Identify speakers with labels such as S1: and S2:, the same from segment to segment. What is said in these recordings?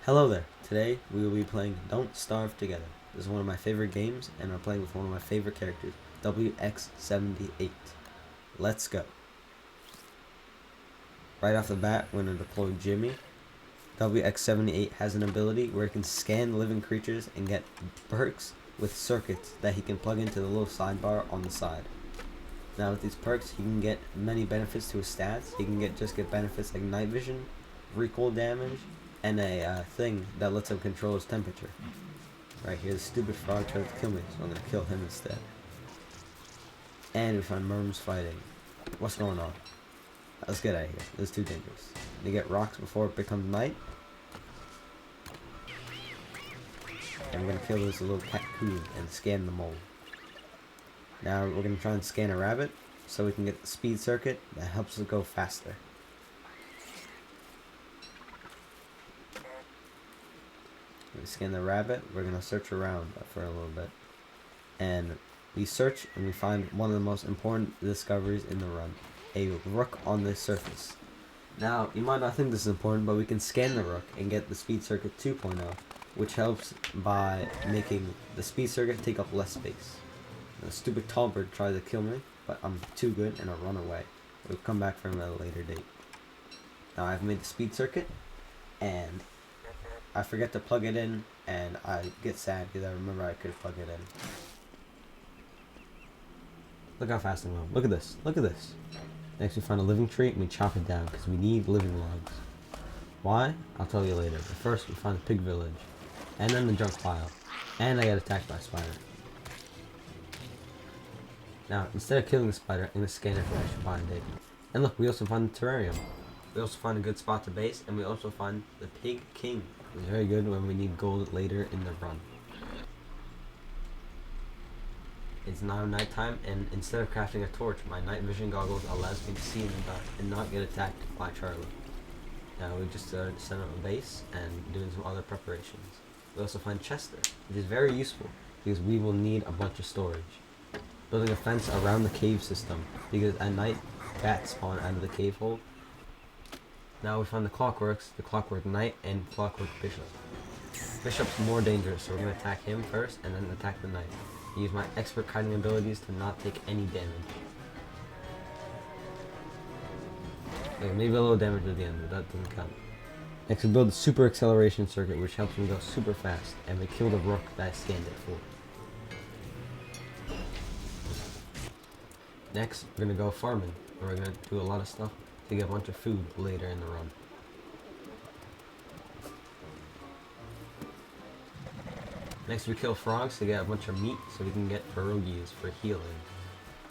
S1: Hello there. Today we will be playing Don't Starve Together. This is one of my favorite games, and I'm playing with one of my favorite characters, WX78. Let's go. Right off the bat, we're going to deploy Jimmy. WX78 has an ability where he can scan living creatures and get perks with circuits that he can plug into the little sidebar on the side. Now with these perks, he can get many benefits to his stats. He can get benefits like night vision, recoil damage, and a thing that lets him control his temperature. Right here, the stupid frog tried to kill me, so I'm gonna kill him instead. And we find Merms fighting. What's going on? Let's get out of here. This is too dangerous. They get rocks before it becomes night. And we're gonna kill this little cocoon and scan the mole. Now we're gonna try and scan a rabbit so we can get the speed circuit that helps us go faster. We scan the rabbit. We're gonna search around for a little bit, and we search and we find one of the most important discoveries in the run: a rook on the surface. Now you might not think this is important, but we can scan the rook and get the speed circuit 2.0, which helps by making the speed circuit take up less space. The stupid tall bird tried to kill me, but I'm too good and I run away. We'll come back for him at a later date. Now I've made the speed circuit, and I forget to plug it in, and I get sad because I remember I could have plugged it in. Look how fast I'm going. Look at this. Look at this. Next we find a living tree and we chop it down because we need living logs. Why? I'll tell you later. But first we find the pig village, and then the junk pile, and I get attacked by a spider. Now instead of killing the spider, I'm going to scan it for extra bonding. And look, we also find the terrarium. We also find a good spot to base, and we also find the pig king. It's very good when we need gold later in the run. It's now nighttime, and instead of crafting a torch, my night vision goggles allows me to see in the dark and not get attacked by Charlie. Now we just started to set up a base and doing some other preparations. We also find Chester, which is very useful because we will need a bunch of storage. Building a fence around the cave system because at night bats spawn out of the cave hole. Now we find the Clockwork Knight, and Clockwork Bishop. Bishop's more dangerous, so we're going to attack him first and then attack the Knight. Use my expert kiting abilities to not take any damage. Okay, maybe a little damage at the end, but that doesn't count. Next we build the super acceleration circuit, which helps me go super fast, and we kill the rook that I scanned it for. Next, we're going to go farming, and we're going to do a lot of stuff to get a bunch of food later in the run. Next we kill frogs to get a bunch of meat so we can get pierogies for healing.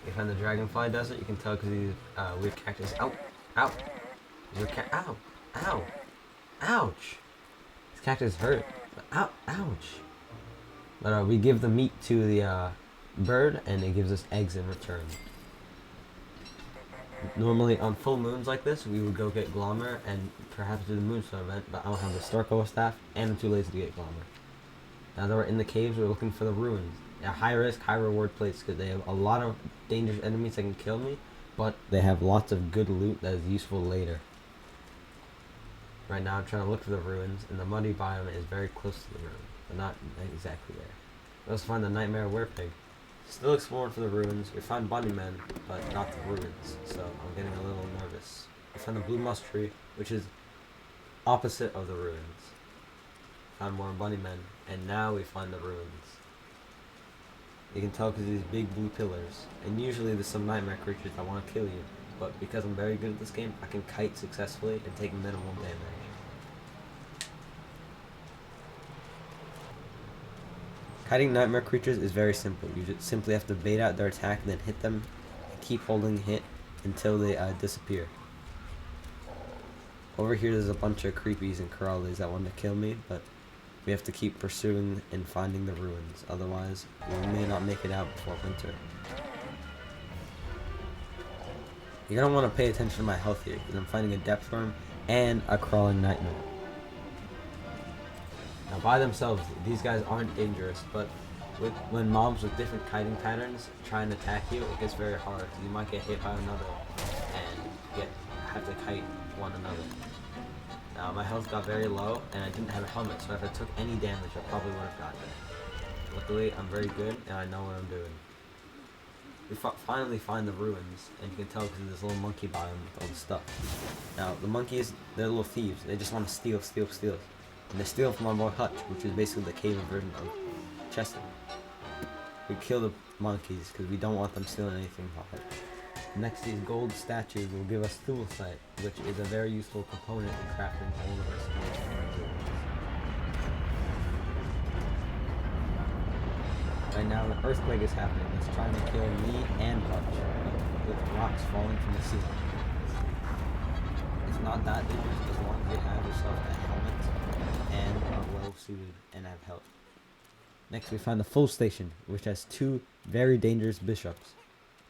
S1: We find the dragonfly desert, you can tell because these weird cactus. Ow! Ow! Ow! Ow! Ouch! This cactus hurt. Ow! Ouch! But we give the meat to the bird, and it gives us eggs in return. Normally on full moons like this, we would go get Glommer and perhaps do the Moonstone event, but I don't have the Starko staff, and I'm too lazy to get Glommer. Now that we're in the caves, we're looking for the ruins. They're high risk, high reward place because they have a lot of dangerous enemies that can kill me, but they have lots of good loot that is useful later. Right now I'm trying to look for the ruins, and the muddy biome is very close to the ruins, but not exactly there. We also find the Nightmare Werepig. Still exploring for the ruins. We find Bunnymen, but not the ruins, so I'm getting a little nervous. We found the Blue Musk Tree, which is opposite of the ruins. Found more Bunnymen, and now we find the ruins. You can tell because of these big blue pillars, and usually there's some nightmare creatures that want to kill you, but because I'm very good at this game, I can kite successfully and take minimal damage. Kiting nightmare creatures is very simple. You just simply have to bait out their attack, then hit them, and keep holding hit until they disappear. Over here there's a bunch of creepies and crawlies that want to kill me, but we have to keep pursuing and finding the ruins, otherwise we may not make it out before winter. You're going to want to pay attention to my health here, because I'm finding a depth worm and a crawling nightmare. Now by themselves, these guys aren't dangerous, but when mobs with different kiting patterns try and attack you, it gets very hard. You might get hit by another and have to kite one another. My health got very low, and I didn't have a helmet, so if I took any damage, I probably would have gotten it. Luckily, I'm very good, and I know what I'm doing. We finally find the ruins, and you can tell because of this little monkey biome with all the stuff. Now, the monkeys, they're little thieves. They just want to steal. And they steal from our boy Hutch, which is basically the cave version of Chester. We kill the monkeys because we don't want them stealing anything from Hutch. Next, these gold statues will give us Thulecite, which is a very useful component in crafting all of our skills. Right now, an earthquake is happening. It's trying to kill me and Hutch with rocks falling from the ceiling. It's not that dangerous as long as you have yourself a helmet and are well suited and have health. Next, we find the full station, which has 2 very dangerous bishops.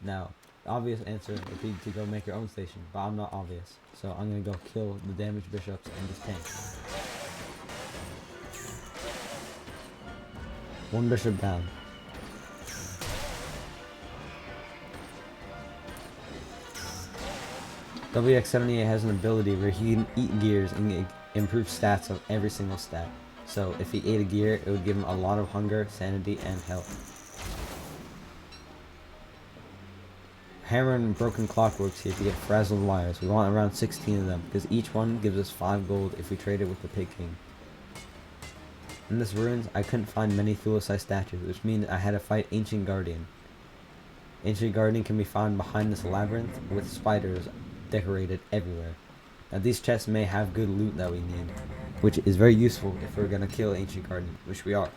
S1: Now, the obvious answer would be to go make your own station, but I'm not obvious, so I'm gonna go kill the damaged bishops and this tank. 1 bishop down. WX78 has an ability where he can eat gears and improve stats of every single stat. So if he ate a gear, it would give him a lot of hunger, sanity, and health. Hammer and broken clockworks here to get frazzled wires. We want around 16 of them, because each one gives us 5 gold if we trade it with the Pig King. In this ruins, I couldn't find many Thulecite statues, which means I had to fight Ancient Guardian. Ancient Guardian can be found behind this labyrinth with spiders decorated everywhere. Now these chests may have good loot that we need, which is very useful if we're gonna kill Ancient Guardian, which we are.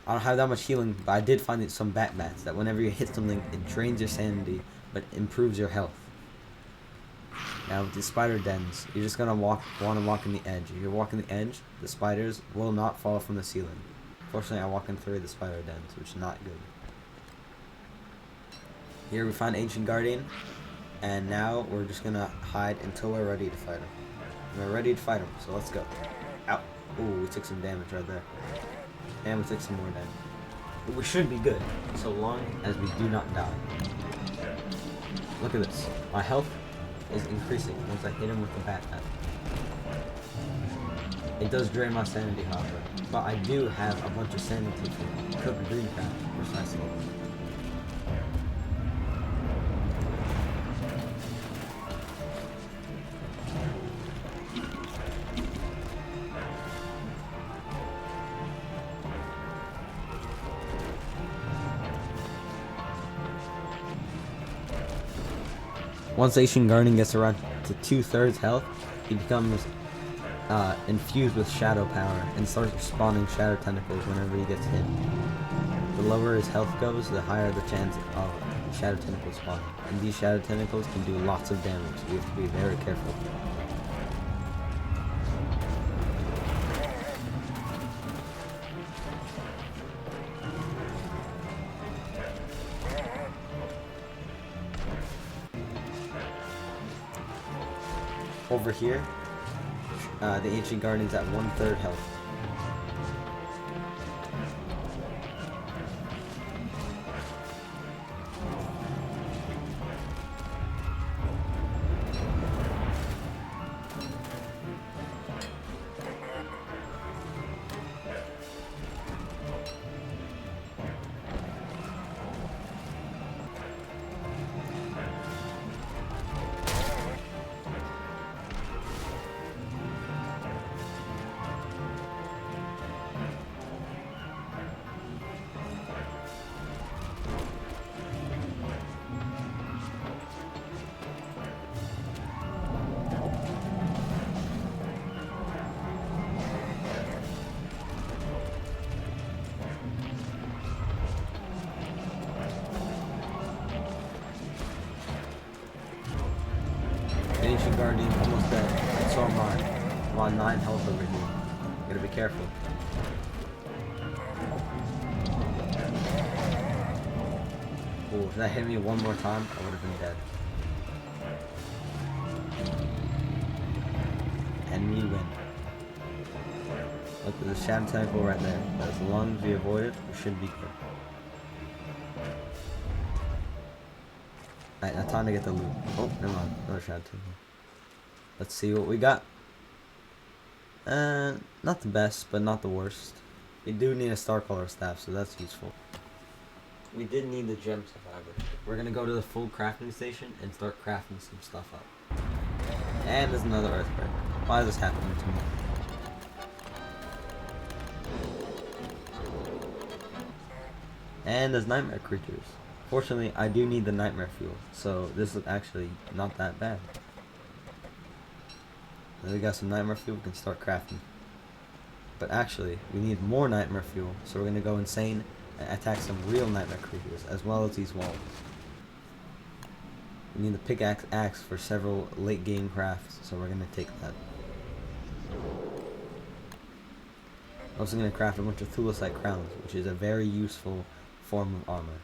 S1: I don't have that much healing, but I did find some bat bats that whenever you hit something, it drains your sanity, but improves your health. Now with the spider dens, you're just gonna want to walk in the edge. If you're walking the edge, the spiders will not fall from the ceiling. Fortunately, I walk in 3 of the spider dens, which is not good. Here we find Ancient Guardian, and now we're just gonna hide until we're ready to fight him. We're ready to fight him, so let's go. Ow! Ooh, we took some damage right there. And we took some more damage. But we should be good, so long as we do not die. Look at this. My health is increasing once I hit him with the bat. It does drain my sanity, however, but I do have a bunch of sanity from cooked green crab, precisely. Once Ancient Guardian gets around to 2/3 health, he becomes infused with shadow power and starts spawning shadow tentacles whenever he gets hit. The lower his health goes, the higher the chance of shadow tentacles spawning. And these shadow tentacles can do lots of damage, so you have to be very careful. Over here, the Ancient Guardian's at 1/3 health. Ancient Guardian almost dead. And so am I. I'm on 9 health over here. Gotta be careful. Ooh, if that hit me one more time, I would have been dead. And we win. Look, there's a shadow tentacle right there. But as long as we avoid it, we should be good. Alright, now time to get the loot. Oh, never mind. Another shadow tentacle. Let's see what we got. Not the best, but not the worst. We do need a star color staff, so that's useful. We did need the gems, however. We're gonna go to the full crafting station and start crafting some stuff up. And there's another earthquake. Why is this happening to me? And there's nightmare creatures. Fortunately, I do need the nightmare fuel, so this is actually not that bad. Now we got some nightmare fuel, we can start crafting. But actually, we need more nightmare fuel, so we're gonna go insane and attack some real nightmare creatures, as well as these walls. We need the pickaxe axe for several late game crafts, so we're gonna take that. I'm also gonna craft a bunch of thulecite crowns, which is a very useful form of armor.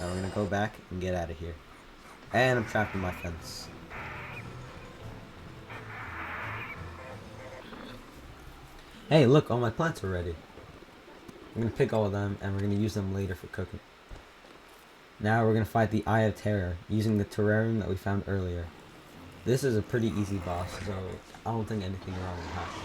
S1: Now we're gonna go back and get out of here. And I'm trapped in my fence. Hey, look, all my plants are ready. I'm gonna pick all of them and we're gonna use them later for cooking. Now we're gonna fight the Eye of Terror using the terrarium that we found earlier. This is a pretty easy boss, so I don't think anything wrong will happen.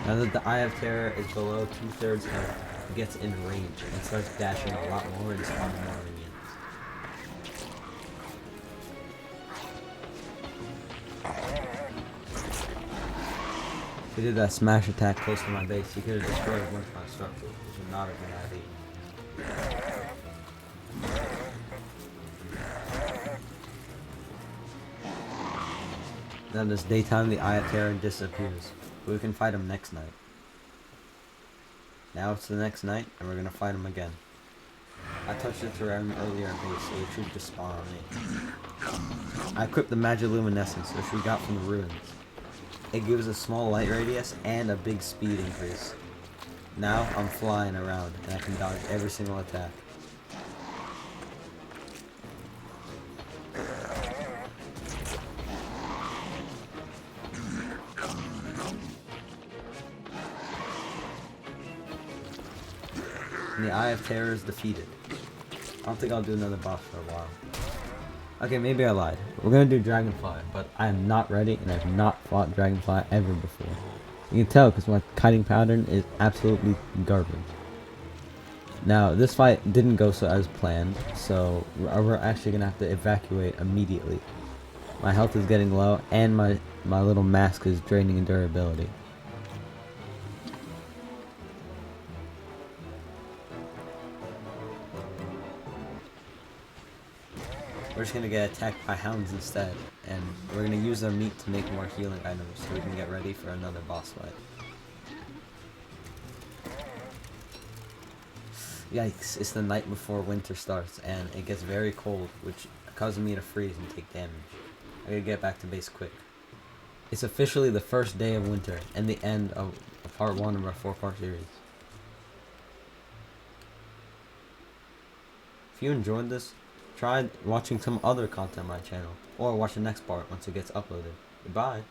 S1: Now that the Eye of Terror is below 2/3 health, it gets in range and starts dashing a lot more and spawning more minions. If we did that smash attack close to my base, he could have destroyed one of my structures, which is not a good idea. Then this daytime, the Eye of Terror disappears. We can fight him next night. Now it's the next night, and we're gonna fight him again. I touched the terrarium earlier in base, so it should just spawn on me. I equipped the Magiluminescence, which we got from the ruins. It gives a small light radius and a big speed increase. Now I'm flying around, and I can dodge every single attack. And the Eye of Terror is defeated. I don't think I'll do another boss for a while. Okay, maybe I lied. We're gonna do Dragonfly, but I am not ready, and I've not fought Dragonfly ever before. You can tell because my kiting pattern is absolutely garbage. Now, this fight didn't go so as planned, so we're actually gonna have to evacuate immediately. My health is getting low, and my little mask is draining in durability. We're just gonna get attacked by hounds instead, and we're gonna use their meat to make more healing items so we can get ready for another boss fight. Yikes, it's the night before winter starts, and it gets very cold, which causes me to freeze and take damage. I gotta get back to base quick. It's officially the first day of winter, and the end of part 1 of our 4-part series. If you enjoyed this, try watching some other content on my channel, or watch the next part once it gets uploaded. Goodbye!